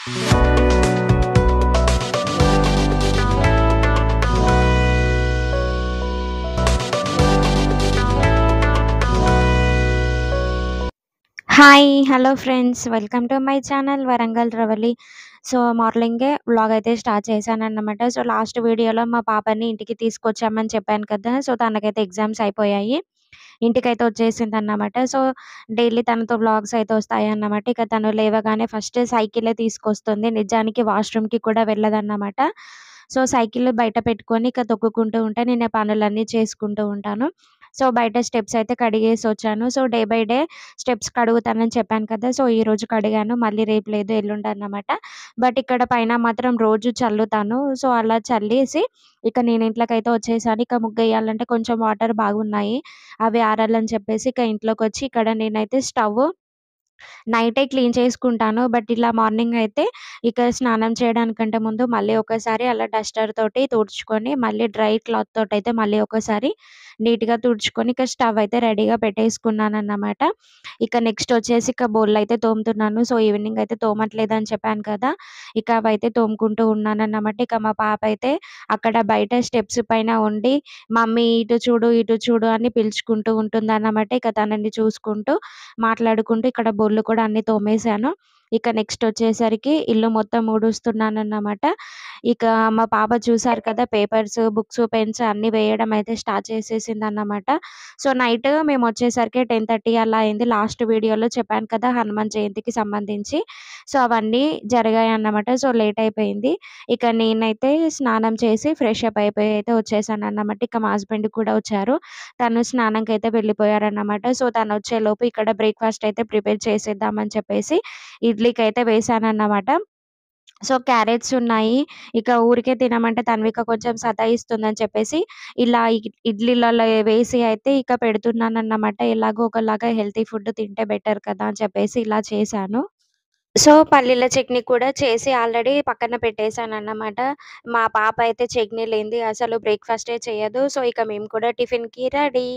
Hi! Hello friends. Welcome to my channel Warangal Ravali. So, మార్నింగే vlog అయితే start చేశానన్నమాట. So, last వీడియోలో మా పాపని ఇంటికి తీసుకొచ్చామని చెప్పాను కదా! సో, తనకైతే ఎగ్జామ్స్ అయిపోయాయి. ఇంటికైతే వచ్చేసిందన్నమాట. సో, డైలీ తనతో వ్లాగ్స్ అయితే వస్తాయన్నమాట. ఇక తను లేవగానే ఫస్ట్ సైకిలే తీసుకొస్తుంది. నిజానికి వాష్‌రూమ్‌కి కూడా వెళ్ళదన్నమాట. సో, సైకిల్ బయట పెట్టుకొని ఇక తొక్కుకుంటూ ఉంటే నేను ఆ పనులన్నీ చేసుకుంటూ ఉంటాను. సో, బయట స్టెప్స్ అయితే కడిగేసొచ్చాను. So, day by day steps కడుగుతానని చెప్పాను కదా! సో, ఈరోజు కడిగాను. మళ్ళీ రేపు లేదు, ఎల్లుండన్నమాట. బట్ ఇక్కడ పైన మాత్రం రోజు చల్లుతాను. సో, అలా చల్లేసి ఇక నేను ఇంట్లోకైతే వచ్చేసాను. ఇక ముగ్గేయాలంటే కొంచెం వాటర్ బాగున్నాయి. అవి ఆరాలని చెప్పేసి ఇక ఇంట్లోకొచ్చి ఇక్కడ నేనైతే స్టవ్ నైటే క్లీన్ చేసుకుంటాను. బట్ ఇలా మార్నింగ్ అయితే ఇక స్నానం చేయడానికంటే ముందు మళ్ళీ ఒకసారి అలా డస్టర్ తోటి తుడుచుకొని, మళ్ళీ డ్రై క్లాత్ తోటయితే మళ్ళీ ఒకసారి నీట్‌గా తుడుచుకొని, ఇక స్టవ్ అయితే రెడీగా పెట్టేసుకున్నానన్నమాట. ఇక నెక్స్ట్ వచ్చేసి ఇక బోళ్ళయితే తోముతున్నాను. సో, ఈవినింగ్ అయితే తోమట్లేదని చెప్పాను కదా! ఇక అవైతే తోముకుంటూ ఉన్నానన్నమాట. ఇక మా పాప అయితే అక్కడ బయట స్టెప్స్ పైన ఉండి, మమ్మీ ఇటు చూడు, ఇటు చూడు అని పిలుచుకుంటూ ఉంటుందన్నమాట. ఇక తనని చూసుకుంటూ, మాట్లాడుకుంటూ ఇక్కడ బోళ్ళు కూడా అన్నీ తోమేశాను. ఇక నెక్స్ట్ వచ్చేసరికి ఇల్లు మొత్తం ఊడుస్తున్నానన్నమాట. ఇక మా పాప చూసారు కదా! పేపర్స్, బుక్స్, పెన్స్ అన్నీ వేయడం అయితే స్టార్ట్ చేసేసిందన్నమాట. సో, నైట్ మేమొచ్చేసరికి 10:30 అలా అయింది. లాస్ట్ వీడియోలో చెప్పాను కదా! హనుమాన్ జయంతికి సంబంధించి. సో, అవన్నీ జరిగాయన్నమాట. సో, లేట్ అయిపోయింది. ఇక నేనైతే స్నానం చేసి ఫ్రెష్ అప్ అయిపోయి అయితే వచ్చేసానన్నమాట. ఇక మా హస్బెండ్ కూడా వచ్చారు. తను స్నానంకైతే వెళ్ళిపోయారన్నమాట. సో, తనొచ్చేలోపు ఇక్కడ బ్రేక్‌ఫాస్ట్ అయితే ప్రిపేర్ చేసేద్దామని చెప్పేసి ఇడ్లీకైతే వేశానన్నమాట. సో, క్యారెట్స్ ఉన్నాయి. ఇక ఊరికే తినమంటే తన్విక కొంచెం సతాయిస్తుందని చెప్పేసి ఇలా ఇడ్లీలలో వేసి అయితే ఇక పెడుతున్నానన్నమాట. ఎలాగో ఒకలాగా హెల్తీ ఫుడ్ తింటే బెటర్ కదా! అని చెప్పేసి ఇలా చేశాను. సో, పల్లీల చట్నీ కూడా చేసి ఆల్రెడీ పక్కన పెట్టేసానన్నమాట. మా పాప అయితే చట్నీ లేనిది అసలు బ్రేక్‌ఫాస్టే చేయదు. సో, ఇక మేము కూడా టిఫిన్‌కి రెడీ.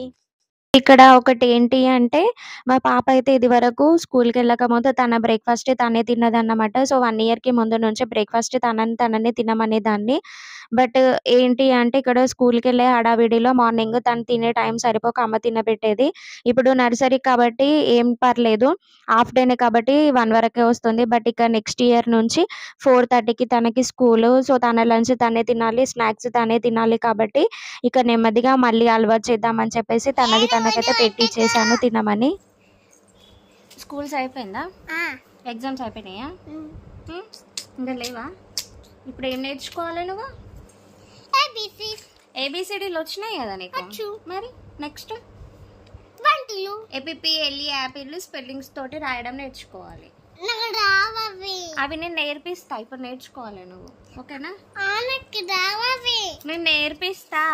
ఇక్కడ ఒకటేంటి అంటే, మా పాప అయితే ఇదివరకు స్కూల్‌కెళ్ళకముందు తన బ్రేక్‌ఫాస్ట్ తనే తిన్నదన్నమాట. సో, 1 ఇయర్‌కి ముందు నుంచే బ్రేక్‌ఫాస్ట్ తననే తినమనేదాన్ని. బట్ ఏంటి అంటే, ఇక్కడ స్కూల్‌కెళ్ళే హడావిడిలో మార్నింగ్ తను తినే టైం సరిపోక అమ్మ తినబెట్టేది. ఇప్పుడు నర్సరీ కాబట్టి ఏం పర్లేదు. హాఫ్ డేనే కాబట్టి 1 వరకే వస్తుంది. బట్ ఇక నెక్స్ట్ ఇయర్ నుంచి 4:30కి తనకి స్కూలు. సో, తన లంచ్ తనే తినాలి, స్నాక్స్ తనే తినాలి కాబట్టి ఇక నెమ్మదిగా మళ్ళీ అలవాటు చేద్దామని చెప్పేసి తనకైతే పెట్టిచ్చేసాను తినమని. స్కూల్స్ అయిపోయిందా? ఎగ్జామ్స్ అయిపోయినాయా? ఇంకా లేవా? ఇప్పుడు ఏం నేర్చుకోవాలి నువ్వు? ఏబిసిడీలు వచ్చినాయి కదా నీకు? మరి నెక్స్ట్ ఏపీఎల్ఈ యాపిల్ స్పెల్లింగ్స్ తోటి రాయడం నేర్చుకోవాలి. అవి నేను నేర్పిస్తా. ఇప్పుడు నేర్చుకోవాలి నువ్వు, ఓకేనా? నేను నేర్పిస్తా.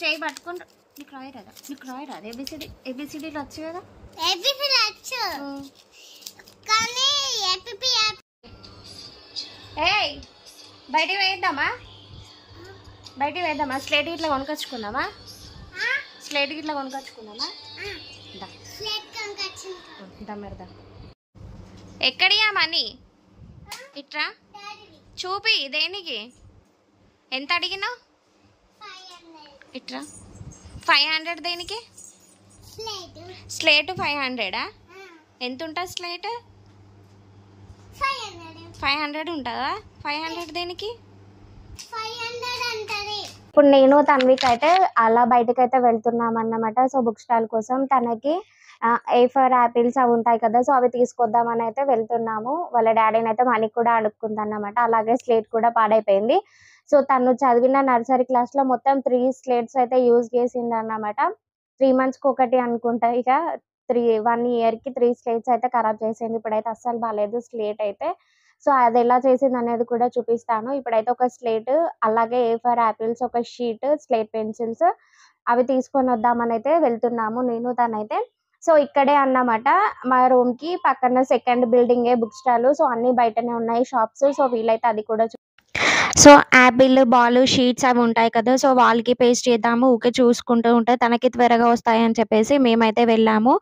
చేయి పట్టుకుంటా. నీకు రాయరాదు ఏబిసిడీలు వచ్చు కదా? ఏయ్, బయటికి వేద్దామా? స్లేట్ ఇట్లా కొనుకొచ్చుకుందామా? మెరదా ఎక్కడియా మనీ? ఇట్రా చూపి. దేనికి ఎంత అడిగినావు? ఇట్రా. 500 దేనికి? స్లేట్ 500ఆ? ఎంత ఉంటుంది స్లేట్? 500 ఉంటుందా? 500 దేనికి? ఇప్పుడు నేను తన్విక అయితే అలా బయటకైతే వెళ్తున్నాం అన్నమాట. సో, బుక్ స్టాల్ కోసం తనకి A4 యాపిల్స్ అవి ఉంటాయి కదా! సో, అవి తీసుకొద్దామని అయితే వెళ్తున్నాము. వాళ్ళ డాడీని అయితే మనీ కూడా అడుక్కుందన్నమాట. అలాగే స్లేట్ కూడా పాడైపోయింది. సో, తను చదివిన నర్సరీ క్లాస్‌లో మొత్తం 3 స్లేట్స్ అయితే యూజ్ చేసిందన్నమాట. 3 మంత్స్‌కి ఒకటి అనుకుంటా. ఇక 1 ఇయర్‌కి 3 స్లేట్స్ అయితే ఖరాబ్ చేసింది. ఇప్పుడైతే అస్సలు బాలేదు స్లేట్ అయితే. సో, అదెలా చేసిందనేది కూడా చూపిస్తాను. ఇప్పుడైతే ఒక స్లేట్, అలాగే A4 యాపిల్స్, ఒక షీట్, స్లేట్ పెన్సిల్స్ అవి తీసుకొనొద్దామనైతే వెళ్తున్నాము నేను, తనైతే. సో, ఇక్కడే అన్నమాట. మా రూమ్‌కి పక్కన సెకండ్ బిల్డింగే బుక్ స్టాల్. సో, అన్నీ బయటనే ఉన్నాయి షాప్స్. సో, వీలైతే అది కూడా సో, యాపిల్ బాలు షీట్స్ అవి ఉంటాయి కదా! సో, వాళ్ళకి పేస్ట్ చేద్దాము. ఊకే చూసుకుంటూ ఉంటే తనకి త్వరగా వస్తాయని చెప్పేసి మేమైతే వెళ్ళాము.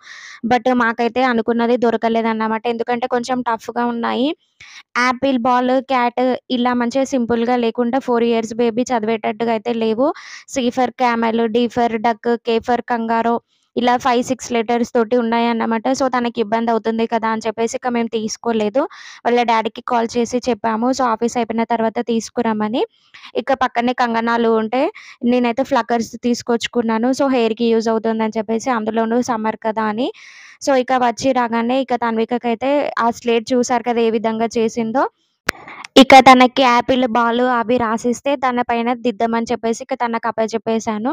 బట్ మాకైతే అనుకున్నది దొరకలేదన్నమాట. ఎందుకంటే కొంచెం టఫ్‌గా ఉన్నాయి. యాపిల్ బాల్, క్యాట్ ఇలా మంచిగా సింపుల్‌గా లేకుండా 4 ఇయర్స్ బేబీ చదివేటట్టుగా అయితే లేవు. C for camel, D for duck, K for kangaroo ఇలా 5, 6 లెటర్స్ తోటి ఉన్నాయన్నమాట. సో, తనకి ఇబ్బందవుతుంది కదా! అని చెప్పేసి ఇక మేము తీసుకోలేదు. వాళ్ళ డ్యాడీకి కాల్ చేసి చెప్పాము. సో, ఆఫీస్ అయిపోయిన తర్వాత తీసుకురమ్మని. ఇక పక్కనే కంగనాలు ఉంటే నేనైతే ఫ్లక్కర్స్ తీసుకొచ్చుకున్నాను. సో, హెయిర్‌కి యూజ్ అవుతుందని చెప్పేసి అందులోనూ సమ్మర్ కదా అని. సో, ఇక వచ్చి రాగానే ఇక తన్వికకైతే ఆ స్లేట్ చూసారు కదా! ఏ విధంగా చేసిందో. ఇక తనకి యాపిల్ బాలు అవి రాసిస్తే తన పైన దిద్దమని చెప్పేసి ఇక తనకు అప్పజెప్పేసాను.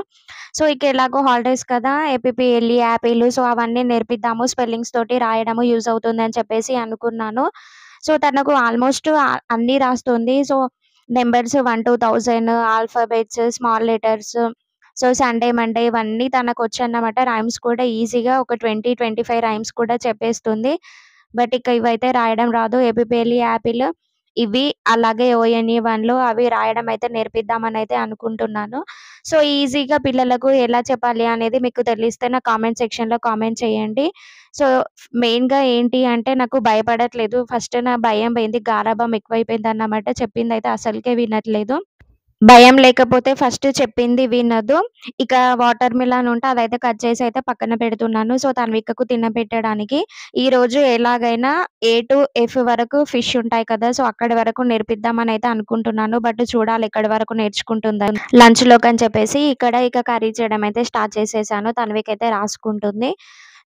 సో, ఇక ఎలాగో హాలిడేస్ కదా! ఏపీపీఎల్‌ఈ, యాపిల్ సో, అవన్నీ నేర్పిద్దాము. స్పెల్లింగ్స్ తోటి రాయడము యూజ్ అవుతుందని చెప్పేసి అనుకున్నాను. సో, తనకు ఆల్మోస్ట్ అన్నీ రాస్తుంది. So, numbers 1-1000 alphabets, small letters so, Sunday, Monday ఇవన్నీ తనకొచ్చన్నమాట. రైమ్స్ కూడా ఈజీగా ఒక 20, 25 రైమ్స్ కూడా చెప్పేస్తుంది. బట్ ఇక ఇవైతే రాయడం రాదు. ఏపీపీఎల్‌ఈ, యాపిల్ ఇవి అలాగే ఓఎన్‌ఈ 1లో అవి రాయడం అయితే నేర్పిద్దామనైతే అనుకుంటున్నాను. సో, ఈజీగా పిల్లలకు ఎలా చెప్పాలి అనేది మీకు తెలిస్తే నా కామెంట్ సెక్షన్‌లో కామెంట్ చేయండి. సో, మెయిన్‌గా ఏంటి అంటే నాకు భయపడట్లేదు. ఫస్ట్ నా భయం పోయింది. గారాబం ఎక్కువైపోయిందన్నమాట. చెప్పిందైతే అసలుకే వినట్లేదు. భయం లేకపోతే ఫస్ట్ చెప్పింది వినదు. ఇక వాటర్ మిలన్ ఉంటే అదైతే కట్ చేసి అయితే పక్కన పెడుతున్నాను. సో, తన్వికకు తినబెట్టడానికి. ఈరోజు ఎలాగైనా ఏ టు ఎఫ్ వరకు ఫిష్ ఉంటాయి కదా! సో, అక్కడి వరకు నేర్పిద్దామనైతే అనుకుంటున్నాను. బట్ చూడాలి ఎక్కడి వరకు నేర్చుకుంటుందో. లంచ్‌లోకని చెప్పేసి ఇక్కడ ఇక కర్రీ చేయడం అయితే స్టార్ట్ చేసేసాను. తన్వికైతే రాసుకుంటుంది.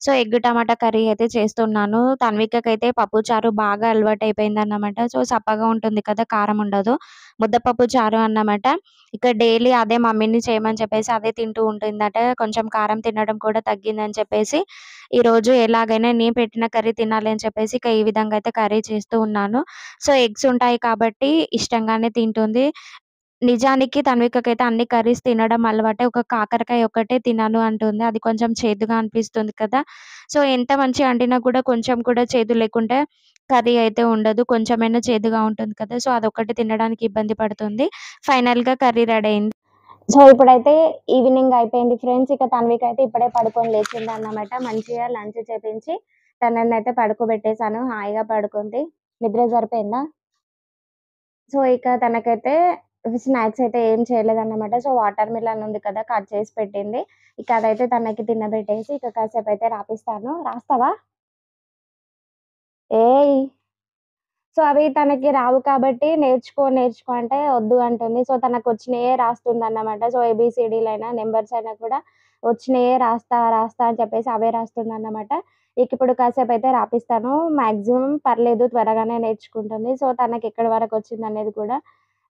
సో, ఎగ్ టమాటా కర్రీ అయితే చేస్తున్నాను. తన్వికకైతే పప్పుచారు బాగా అలవాటయిపోయిందన్నమాట. సో, సప్పగా ఉంటుంది కదా! కారం ఉండదు. ముద్దపప్పు చారు అన్నమాట. ఇక డైలీ అదే మమ్మీని చేయమని చెప్పేసి అదే తింటూ ఉంటుందట. కొంచెం కారం తినడం కూడా తగ్గిందని చెప్పేసి, ఈరోజు ఎలాగైనా నేను పెట్టిన కర్రీ తినాలి అని చెప్పేసి ఇక ఈ విధంగా అయితే కర్రీ చేస్తూ ఉన్నాను. సో, ఎగ్స్ ఉంటాయి కాబట్టి ఇష్టంగానే తింటుంది. నిజానికి తన్వికకైతే అన్ని కర్రీస్ తినడం అలవాటే. ఒక కాకరకాయ ఒక్కటే తినను అంటుంది. అది కొంచెం చేదుగా అనిపిస్తుంది కదా! సో, ఎంత మంచిగా వండినా కూడా కొంచెం కూడా చేదు లేకుంటే కర్రీ అయితే ఉండదు. కొంచెమైనా చేదుగా ఉంటుంది కదా! సో, అదొక్కటి తినడానికి ఇబ్బంది పడుతుంది. ఫైనల్‌గా కర్రీ రెడీ అయింది. సో, ఇప్పుడైతే ఈవినింగ్ అయిపోయింది ఫ్రెండ్స్. ఇక తన్వికైతే ఇప్పుడే పడుకొని లేచిందన్నమాట. మంచిగా లంచ్ చేపించి తననైతే పడుకోబెట్టేసాను. హాయిగా పడుకుంది. నిద్ర సరిపోయిందా? సో, ఇక తనకైతే స్నాక్స్ అయితే ఏం చేయలేదన్నమాట. సో, వాటర్ మిలన్ ఉంది కదా! కట్ చేసి పెట్టింది. ఇక అదైతే తనకి తినబెట్టేసి ఇక కాసేపయితే రాపిస్తాను. రాస్తావా? ఏయ్! సో, అవి తనకి రావు కాబట్టి నేర్చుకో, నేర్చుకో అంటే వద్దు అంటుంది. సో, తనకొచ్చినయే రాస్తుందన్నమాట. సో, ఏబీసీడీలైనా, నంబర్స్ అయినా కూడా వచ్చినయే రాస్తా, రాస్తా అని చెప్పేసి అవే రాస్తుందన్నమాట. ఇక ఇప్పుడు కాసేపయితే రాపిస్తాను. మాక్సిమం పర్లేదు త్వరగానే నేర్చుకుంటుంది. సో, తనకెక్కడి వరకొచ్చిందనేది కూడా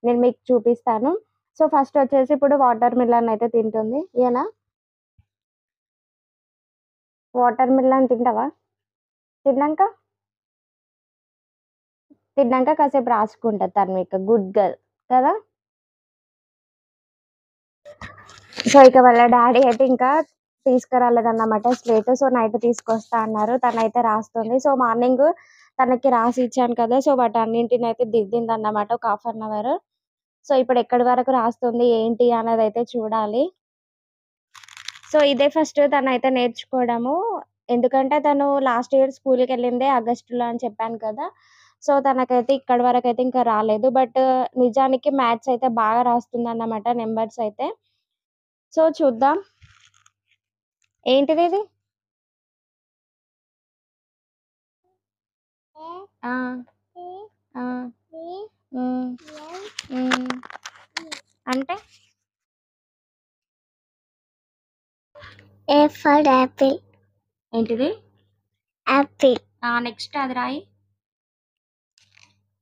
నేను మీకు చూపిస్తాను. సో, ఫస్టొచ్చేసి ఇప్పుడు వాటర్ మిలన్ అయితే తింటుంది. ఇయ్యనా? వాటర్ మిలన్ తింటావా? తిన్నాంక? తిన్నాంక కాసేపు రాసుకుంటది తన్విక. గుడ్ గర్ల్ కదా! సో, ఇక వాళ్ళ డ్యాడీ అయితే ఇంకా తీసుకురాలేదన్నమాట స్లేట్. సో, నైట్ తీసుకొస్తా అన్నారు. తనైతే రాస్తుంది. సో, మార్నింగ్ తనకి రాసి ఇచ్చాను కదా! సో, వాటన్నింటినైతే దిద్దిందన్నమాట ఒక హాఫ్ అన్ అవర్. సో, ఇప్పుడు ఎక్కడి వరకు రాస్తుంది, ఏంటి అన్నదైతే చూడాలి. సో, ఇదే ఫస్ట్ తనైతే నేర్చుకోవడము. ఎందుకంటే తను లాస్ట్ ఇయర్ స్కూల్‌కెళ్ళిందే ఆగస్టులో అని చెప్పాను కదా! సో, తనకైతే ఇక్కడి వరకైతే ఇంకా రాలేదు. బట్ నిజానికి మ్యాథ్స్ అయితే బాగా రాస్తుందన్నమాట నంబర్స్ అయితే. సో, చూద్దాం. ఏంటిదిది? ఆ! ఆ! హ్మ్. హ్మ్. అంటే? A for apple. ఏంటిది? యాపిల్. ఆ! నెక్స్ట్ అది రాయి.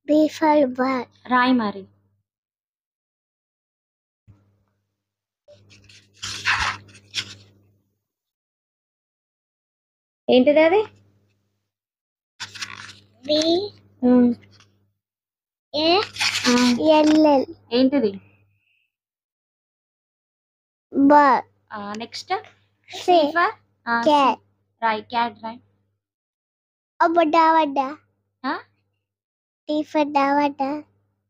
B for ball. రాయి మరి. ఏంటిదది? బి హ్మ్. ఏ ఆ! ఎల్ఎల్. ఏంటిది? బాల్. ఆ! Next? C for C. Cat. రాయి. క్యాట్ రాయి. అబ్బడ్డా వడ్డా. ఆ? టీ ఫర్ డావడ్డా.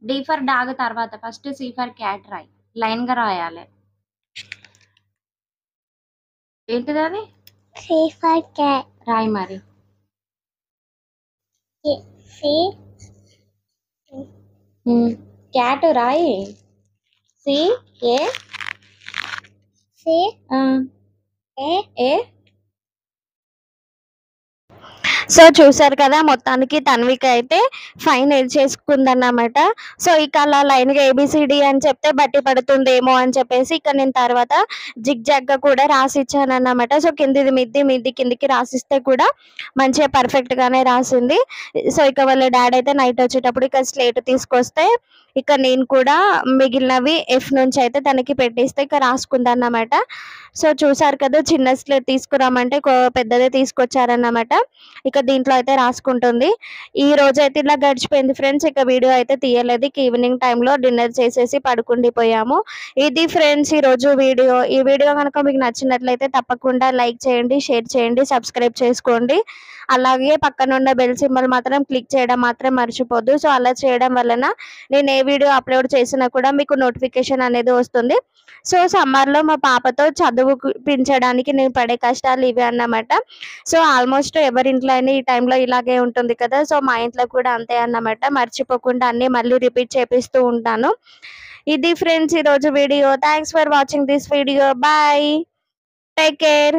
డి ఫర్ డాగ్ తర్వాత ఫస్ట్ సి ఫర్ క్యాట్ రాయి. లైన్ గా రాయాలి. ఏంటిది అది? C for cat. రాయి మరి. C. క్యాట్ రాయి. C A C. A. A. So చూసారు కదా, మొత్తానికి తన్విక అయితే ఫైన్ చేసుకుందన్నమాట. సో ఇక అలా లైన్గా ఏబిసిడి అని చెప్తే బట్టి పడుతుందేమో అని చెప్పేసి ఇక నేను తర్వాత జిగ్ జాగ్గా కూడా రాసి ఇచ్చానన్నమాట. సో కిందిది మిద్ది, మిద్ది కిందికి రాసిస్తే కూడా మంచిగా పర్ఫెక్ట్గానే రాసింది. సో ఇక వాళ్ళ డాడీ అయితే నైట్ వచ్చేటప్పుడు ఇక స్లేట్ తీసుకొస్తే ఇక నేను కూడా మిగిలినవి ఎఫ్ నుంచి అయితే తనకి పెట్టిస్తే ఇక రాసుకుందన్నమాట. సో చూసారు కదా, చిన్న స్లేట్ తీసుకురామంటే పెద్దదే తీసుకొచ్చారన్నమాట. ఇక దీంట్లో అయితే రాసుకుంటుంది. ఈ రోజు అయితే ఇలా గడిచిపోయింది ఫ్రెండ్స్. ఇక వీడియో అయితే తీయలేదు. ఇక ఈవినింగ్ టైంలో డిన్నర్ చేసేసి పడుకుండిపోయాము. ఇది ఫ్రెండ్స్ ఈ రోజు వీడియో. ఈ వీడియో కనుక మీకు నచ్చినట్లయితే తప్పకుండా లైక్ చేయండి, షేర్ చేయండి, సబ్స్క్రైబ్ చేసుకోండి. అలాగే పక్కన ఉన్న బెల్ సింబల్ మాత్రం క్లిక్ చేయడం మాత్రం మర్చిపోద్దు. సో అలా చేయడం వలన నేను ఏ వీడియో అప్లోడ్ చేసినా కూడా మీకు నోటిఫికేషన్ అనేది వస్తుంది. సో సమ్మర్లో మా పాపతో చదువుపించడానికి నేను పడే కష్టాలు ఇవి అన్నమాట. సో ఆల్మోస్ట్ ఎవరింట్లో అయినా ఈ టైంలో ఇలాగే ఉంటుంది కదా. సో మా ఇంట్లో కూడా అంతే అన్నమాట. మర్చిపోకుండా అన్ని మళ్ళీ రిపీట్ చేపిస్తూ ఉంటాను. ఇది ఫ్రెండ్స్ ఈరోజు వీడియో. Thanks for watching this video. Bye, take care.